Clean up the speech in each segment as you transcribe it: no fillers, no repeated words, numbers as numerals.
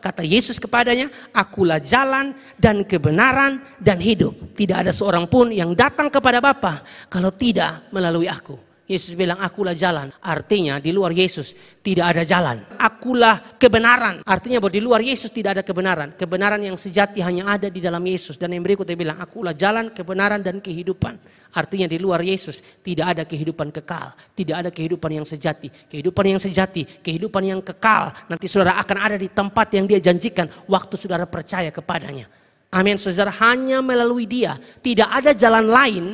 Kata Yesus kepadanya, akulah jalan dan kebenaran dan hidup. Tidak ada seorang pun yang datang kepada Bapa kalau tidak melalui aku. Yesus bilang akulah jalan, artinya di luar Yesus tidak ada jalan. Akulah kebenaran, artinya bahwa di luar Yesus tidak ada kebenaran. Kebenaran yang sejati hanya ada di dalam Yesus. Dan yang berikutnya bilang akulah jalan, kebenaran dan kehidupan. Artinya di luar Yesus tidak ada kehidupan kekal, tidak ada kehidupan yang sejati. Kehidupan yang sejati, kehidupan yang kekal nanti saudara akan ada di tempat yang Dia janjikan waktu saudara percaya kepadanya. Amin saudara, hanya melalui Dia, tidak ada jalan lain.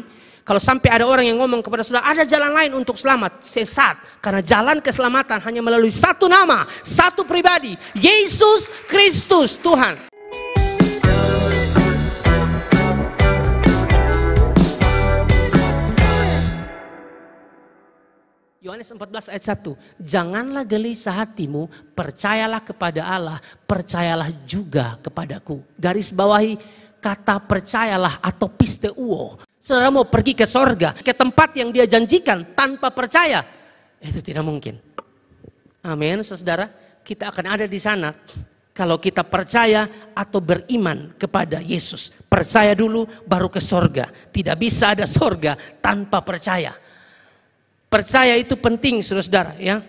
Kalau sampai ada orang yang ngomong kepada saudara, ada jalan lain untuk selamat, sesat. Karena jalan keselamatan hanya melalui satu nama, satu pribadi, Yesus Kristus Tuhan. Yohanes 14 ayat 1, janganlah gelisah hatimu, percayalah kepada Allah, percayalah juga kepadaku. Garis bawahi kata percayalah atau pisteuo. Saudara mau pergi ke sorga, ke tempat yang Dia janjikan tanpa percaya, itu tidak mungkin. Amin, saudara. Kita akan ada di sana kalau kita percaya atau beriman kepada Yesus. Percaya dulu baru ke sorga. Tidak bisa ada sorga tanpa percaya. Percaya itu penting, saudara-saudara. Ya.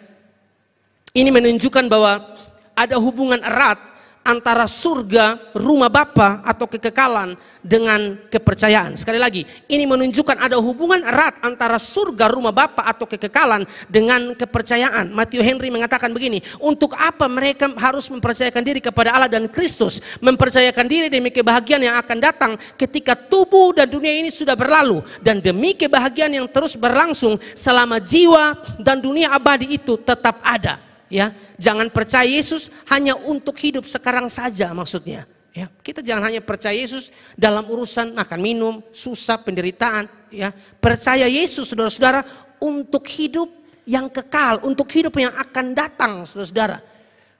Ini menunjukkan bahwa ada hubungan erat antara surga, rumah Bapa atau kekekalan dengan kepercayaan. Sekali lagi, ini menunjukkan ada hubungan erat antara surga, rumah Bapa atau kekekalan dengan kepercayaan. Matthew Henry mengatakan begini, untuk apa mereka harus mempercayakan diri kepada Allah dan Kristus, mempercayakan diri demi kebahagiaan yang akan datang ketika tubuh dan dunia ini sudah berlalu, dan demi kebahagiaan yang terus berlangsung selama jiwa dan dunia abadi itu tetap ada. Ya, jangan percaya Yesus hanya untuk hidup sekarang saja maksudnya. Ya, kita jangan hanya percaya Yesus dalam urusan makan minum, susah, penderitaan. Ya, percaya Yesus saudara-saudara untuk hidup yang kekal, untuk hidup yang akan datang saudara-saudara.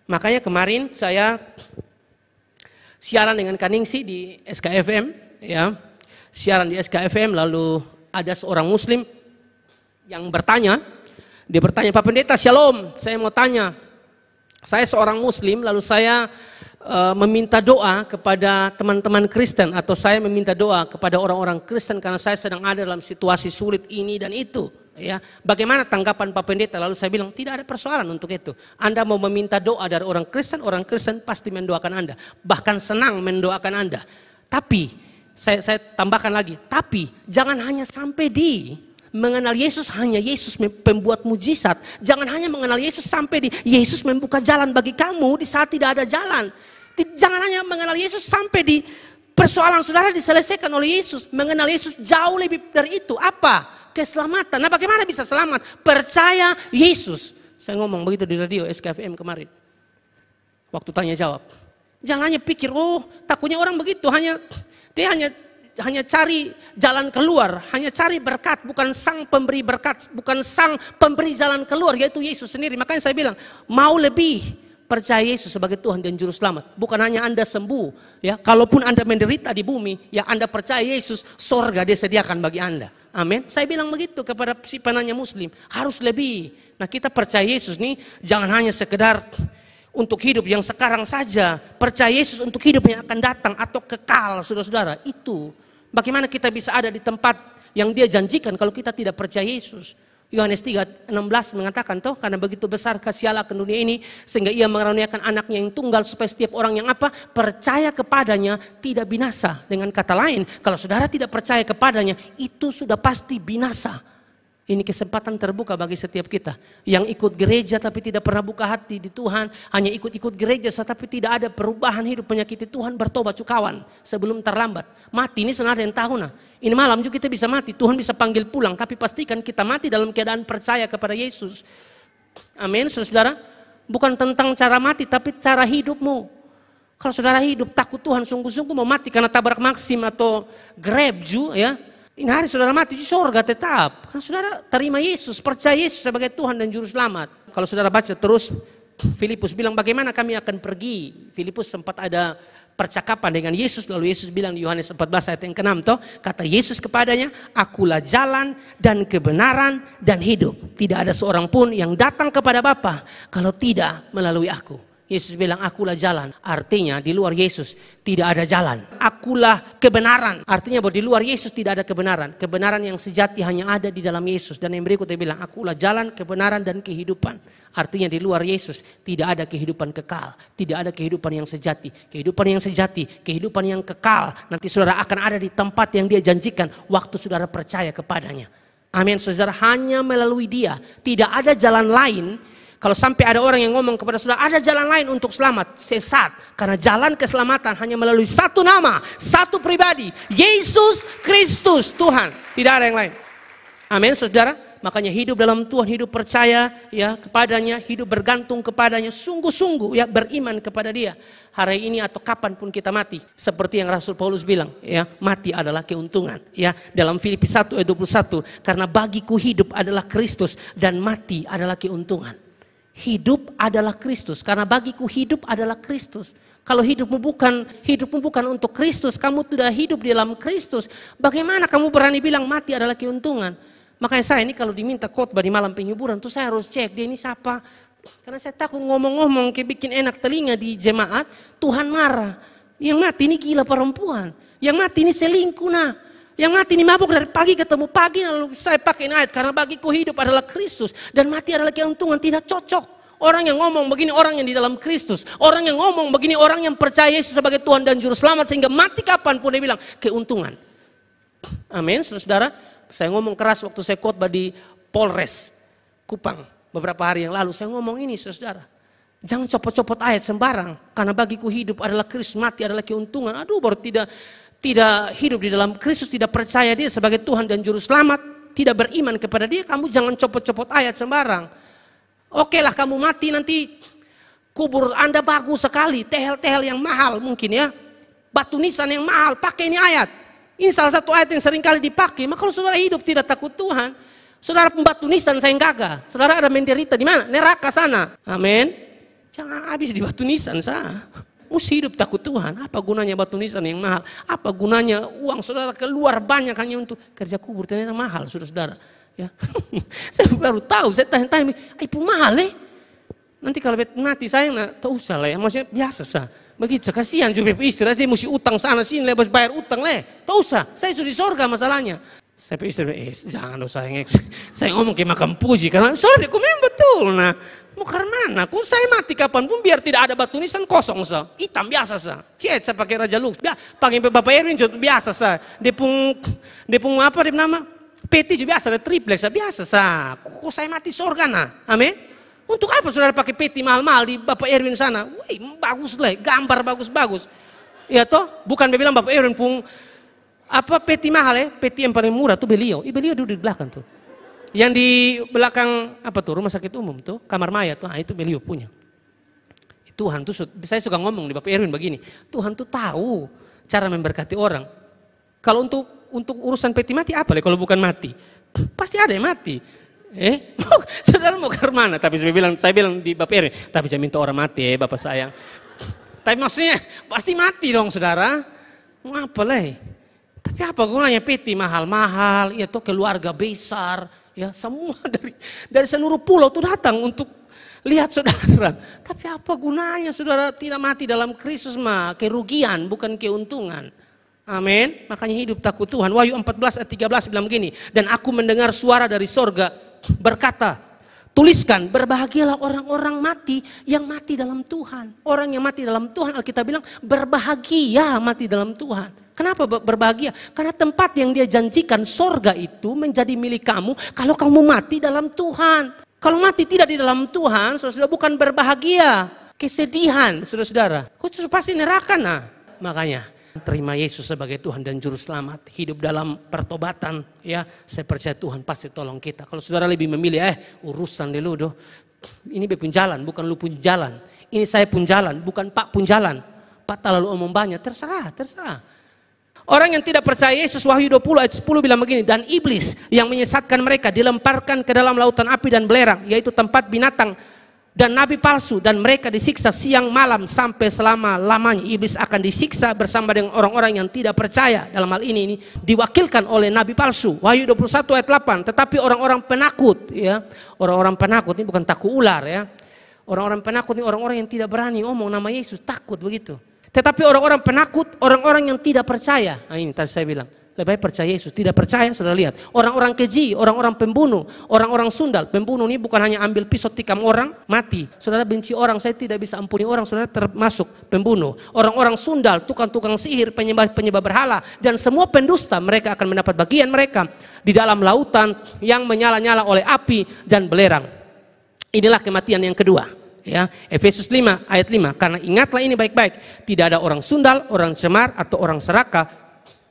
Makanya kemarin saya siaran dengan Kaningsi di SKFM, ya, siaran di SKFM lalu ada seorang Muslim yang bertanya. Dia bertanya, Pak Pendeta, Shalom, saya mau tanya. Saya seorang Muslim, lalu saya meminta doa kepada teman-teman Kristen. Atau saya meminta doa kepada orang-orang Kristen karena saya sedang ada dalam situasi sulit ini dan itu. Ya, bagaimana tanggapan Pak Pendeta? Lalu saya bilang, tidak ada persoalan untuk itu. Anda mau meminta doa dari orang Kristen pasti mendoakan Anda. Bahkan senang mendoakan Anda. Tapi, saya tambahkan lagi, tapi jangan hanya sampai di mengenal Yesus hanya Yesus pembuat mujizat. Jangan hanya mengenal Yesus sampai di Yesus membuka jalan bagi kamu di saat tidak ada jalan. Jangan hanya mengenal Yesus sampai di persoalan saudara diselesaikan oleh Yesus. Mengenal Yesus jauh lebih dari itu. Apa? Keselamatan. Nah, bagaimana bisa selamat? Percaya Yesus. Saya ngomong begitu di radio SKFM kemarin. Waktu tanya jawab. Jangan hanya pikir, oh takutnya orang begitu. Dia hanya cari jalan keluar, hanya cari berkat, bukan sang pemberi berkat, bukan sang pemberi jalan keluar, yaitu Yesus sendiri. Makanya saya bilang, mau lebih percaya Yesus sebagai Tuhan dan Juru Selamat. Bukan hanya Anda sembuh, ya. Kalaupun Anda menderita di bumi, ya Anda percaya Yesus, sorga Dia sediakan bagi Anda. Amin. Saya bilang begitu kepada si penanya Muslim, harus lebih. Nah, kita percaya Yesus nih, jangan hanya sekedar untuk hidup yang sekarang saja. Percaya Yesus untuk hidup yang akan datang atau kekal, saudara-saudara. Itu. Bagaimana kita bisa ada di tempat yang Dia janjikan kalau kita tidak percaya Yesus? Yohanes 3:16 mengatakan, toh karena begitu besar kasih Allah akan dunia ini sehingga Ia mengaruniakan anaknya yang tunggal supaya setiap orang yang apa? Percaya kepadanya tidak binasa. Dengan kata lain, kalau saudara tidak percaya kepadanya, itu sudah pasti binasa. Ini kesempatan terbuka bagi setiap kita yang ikut gereja tapi tidak pernah buka hati di Tuhan, hanya ikut-ikut gereja tapi tidak ada perubahan hidup, menyakiti Tuhan, bertobat cukawan sebelum terlambat. Mati ini senada yang tahu nah. Ini malam juga kita bisa mati, Tuhan bisa panggil pulang, tapi pastikan kita mati dalam keadaan percaya kepada Yesus. Amin, saudara. Bukan tentang cara mati tapi cara hidupmu. Kalau saudara hidup takut Tuhan sungguh-sungguh mau mati karena tabrak Maxim atau Grab ya. Ini hari saudara mati di surga tetap. Karena saudara terima Yesus, percaya Yesus sebagai Tuhan dan Juru Selamat. Kalau saudara baca terus, Filipus bilang bagaimana kami akan pergi. Filipus sempat ada percakapan dengan Yesus. Lalu Yesus bilang di Yohanes 14 ayat yang ke-6. Toh, kata Yesus kepadanya, akulah jalan dan kebenaran dan hidup. Tidak ada seorang pun yang datang kepada Bapa kalau tidak melalui aku. Yesus bilang, akulah jalan. Artinya di luar Yesus tidak ada jalan. Akulah kebenaran. Artinya bahwa di luar Yesus tidak ada kebenaran. Kebenaran yang sejati hanya ada di dalam Yesus. Dan yang berikut dia bilang, akulah jalan, kebenaran, dan kehidupan. Artinya di luar Yesus tidak ada kehidupan kekal. Tidak ada kehidupan yang sejati. Kehidupan yang sejati, kehidupan yang kekal. Nanti saudara akan ada di tempat yang dia janjikan waktu saudara percaya kepadanya. Amin. Saudara, hanya melalui dia. Tidak ada jalan lain. Kalau sampai ada orang yang ngomong kepada saudara, ada jalan lain untuk selamat, sesat. Karena jalan keselamatan hanya melalui satu nama, satu pribadi, Yesus Kristus, Tuhan. Tidak ada yang lain. Amin, saudara. Makanya hidup dalam Tuhan, hidup percaya ya kepadanya, hidup bergantung kepadanya, sungguh-sungguh ya beriman kepada Dia. Hari ini atau kapanpun kita mati, seperti yang Rasul Paulus bilang, ya mati adalah keuntungan. Ya dalam Filipi 1 ayat 21, karena bagiku hidup adalah Kristus dan mati adalah keuntungan. Hidup adalah Kristus, karena bagiku hidup adalah Kristus. Kalau hidupmu bukan untuk Kristus, kamu tidak hidup di dalam Kristus. Bagaimana kamu berani bilang mati adalah keuntungan? Makanya saya ini kalau diminta khotbah di malam penyuburan, tuh saya harus cek dia ini siapa. Karena saya takut ngomong-ngomong kayak bikin enak telinga di jemaat, Tuhan marah. Yang mati ini gila perempuan, yang mati ini selingkuh nah. Yang mati ini mabuk dari pagi ketemu pagi, lalu saya pakai ayat karena bagiku hidup adalah Kristus dan mati adalah keuntungan. Tidak cocok. Orang yang ngomong begini orang yang di dalam Kristus. Orang yang ngomong begini orang yang percaya Yesus sebagai Tuhan dan Juru Selamat sehingga mati kapanpun dia bilang keuntungan. Amin, saudara. Saya ngomong keras waktu saya khotbah di Polres Kupang beberapa hari yang lalu. Saya ngomong ini, saudara. Jangan copot-copot ayat sembarang. Karena bagiku hidup adalah Kristus, mati adalah keuntungan. Aduh, baru tidak hidup di dalam Kristus, tidak percaya Dia sebagai Tuhan dan Juru Selamat, tidak beriman kepada Dia, kamu jangan copot-copot ayat sembarang. Oke lah kamu mati nanti kubur Anda bagus sekali, tehel-tehel yang mahal mungkin ya, batu nisan yang mahal, pakai ini ayat. Ini salah satu ayat yang sering kali dipakai. Maka kalau saudara hidup tidak takut Tuhan, saudara pembatu nisan saya gagah, saudara ada menderita di mana? Neraka sana. Amin. Jangan habis di batu nisan sah. Mesti hidup takut Tuhan. Apa gunanya batu nisan yang mahal? Apa gunanya uang saudara keluar banyak hanya untuk kerja kubur? Ternyata mahal, saudara-saudara. Ya. Saya baru tahu, saya tanya-tanya, ibu mahal Nanti kalau mati saya, tak usah lah ya. Maksudnya biasa sah. Begitu, kasihan juga istri, dia mesti utang sana sini, lebih bayar utang tak usah. Saya sudah di sorga masalahnya. Saya istri, jangan usah. Saya ngomong ke makam puji, karena sorry, aku memang betul. Nah, mau karena kok saya mati kapanpun biar tidak ada batu nisan kosong sah, hitam biasa sah. Cet saya pakai Raja Lux, pakai Bapak Erwin juga biasa sah. Depung apa dia nama? PT juga biasa, ada triplex biasa sah. Kok saya mati sorga nah, amin. Untuk apa saudara pakai PT mahal-mahal di Bapak Erwin sana? Wih, bagus lah, gambar bagus-bagus. Ya toh, bukan dia bilang Bapak Erwin pun apa PT mahal PT yang paling murah tuh beliau. Beliau duduk di belakang tuh. Yang di belakang apa tuh rumah sakit umum tuh, kamar mayat tuh, itu beliau punya. Tuhan tuh, saya suka ngomong di Bapak Erwin begini, Tuhan tuh tahu cara memberkati orang. Kalau untuk urusan peti mati apa kalau bukan mati? Pasti ada yang mati. Saudara mau ke mana? Tapi saya bilang di Bapak Erwin, tapi saya minta orang mati Bapak sayang. Tapi maksudnya pasti mati dong saudara. Mau apa lah? Tapi apa gunanya peti mahal-mahal, ya toh keluarga besar. Ya, semua dari seluruh pulau tuh datang untuk lihat saudara. Tapi apa gunanya saudara tidak mati dalam Kristus mah? Kerugian bukan keuntungan. Amin. Makanya hidup takut Tuhan. Wahyu 14 ayat 13 bilang begini. Dan aku mendengar suara dari sorga berkata, tuliskan berbahagialah orang-orang mati yang mati dalam Tuhan. Orang yang mati dalam Tuhan Alkitab bilang berbahagia mati dalam Tuhan. Kenapa berbahagia? Karena tempat yang dia janjikan sorga itu menjadi milik kamu kalau kamu mati dalam Tuhan. Kalau mati tidak di dalam Tuhan, saudara bukan berbahagia, kesedihan, saudara-saudara. Kok pasti neraka nah. Makanya terima Yesus sebagai Tuhan dan Juru Selamat, hidup dalam pertobatan, ya. Saya percaya Tuhan pasti tolong kita. Kalau saudara lebih memilih urusan dulu doh. Ini pun jalan, bukan lu pun jalan. Ini saya pun jalan, bukan Pak pun jalan. Pak terlalu omong banyak, terserah. Orang yang tidak percaya Yesus, Wahyu 20 ayat 10 bilang begini, dan iblis yang menyesatkan mereka dilemparkan ke dalam lautan api dan belerang, yaitu tempat binatang dan nabi palsu, dan mereka disiksa siang malam sampai selama-lamanya. Iblis akan disiksa bersama dengan orang-orang yang tidak percaya. Dalam hal ini diwakilkan oleh nabi palsu. Wahyu 21 ayat 8. Tetapi orang-orang penakut, ya, orang-orang penakut ini bukan takut ular, ya. Orang-orang penakut ini orang-orang yang tidak berani ngomong nama Yesus, takut begitu. Tetapi orang-orang penakut, orang-orang yang tidak percaya. Nah ini tadi saya bilang, lebih baik percaya Yesus. Tidak percaya, saudara lihat. Orang-orang keji, orang-orang pembunuh, orang-orang sundal. Pembunuh ini bukan hanya ambil pisau tikam orang, mati. Saudara benci orang, saya tidak bisa ampuni orang, saudara termasuk pembunuh. Orang-orang sundal, tukang-tukang sihir, penyembah berhala. Dan semua pendusta, mereka akan mendapat bagian mereka di dalam lautan yang menyala-nyala oleh api dan belerang. Inilah kematian yang kedua. Ya, Efesus 5 ayat 5. Karena ingatlah ini baik-baik, tidak ada orang sundal, orang cemar atau orang serakah,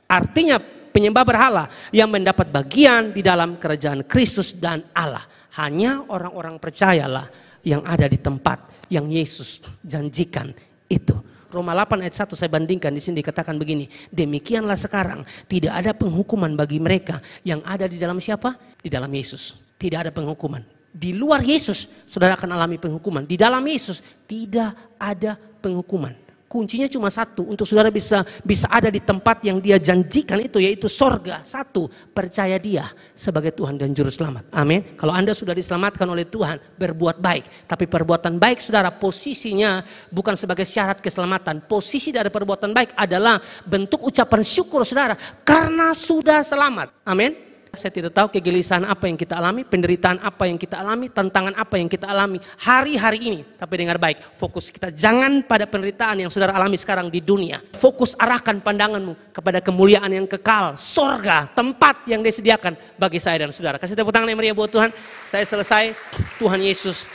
artinya penyembah berhala yang mendapat bagian di dalam kerajaan Kristus dan Allah. Hanya orang-orang percayalah yang ada di tempat yang Yesus janjikan itu. Roma 8 ayat 1 saya bandingkan, di sini dikatakan begini, demikianlah sekarang tidak ada penghukuman bagi mereka yang ada di dalam siapa? Di dalam Yesus. Tidak ada penghukuman. Di luar Yesus, saudara akan alami penghukuman. Di dalam Yesus tidak ada penghukuman. Kuncinya cuma satu, untuk saudara bisa ada di tempat yang dia janjikan itu, yaitu sorga. Satu, percaya dia sebagai Tuhan dan Juru Selamat. Amin. Kalau Anda sudah diselamatkan oleh Tuhan, berbuat baik. Tapi perbuatan baik saudara, posisinya bukan sebagai syarat keselamatan. Posisi dari perbuatan baik adalah bentuk ucapan syukur saudara, karena sudah selamat. Amin. Saya tidak tahu kegelisahan apa yang kita alami, penderitaan apa yang kita alami, tantangan apa yang kita alami hari-hari ini. Tapi dengar baik, fokus kita jangan pada penderitaan yang saudara alami sekarang di dunia. Fokus arahkan pandanganmu kepada kemuliaan yang kekal, sorga, tempat yang disediakan bagi saya dan saudara. Kasih tepuk tangan yang meriah buat Tuhan. Saya selesai, Tuhan Yesus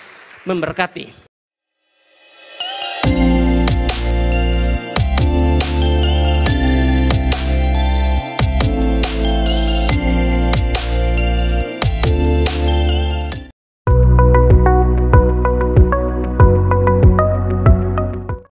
memberkati.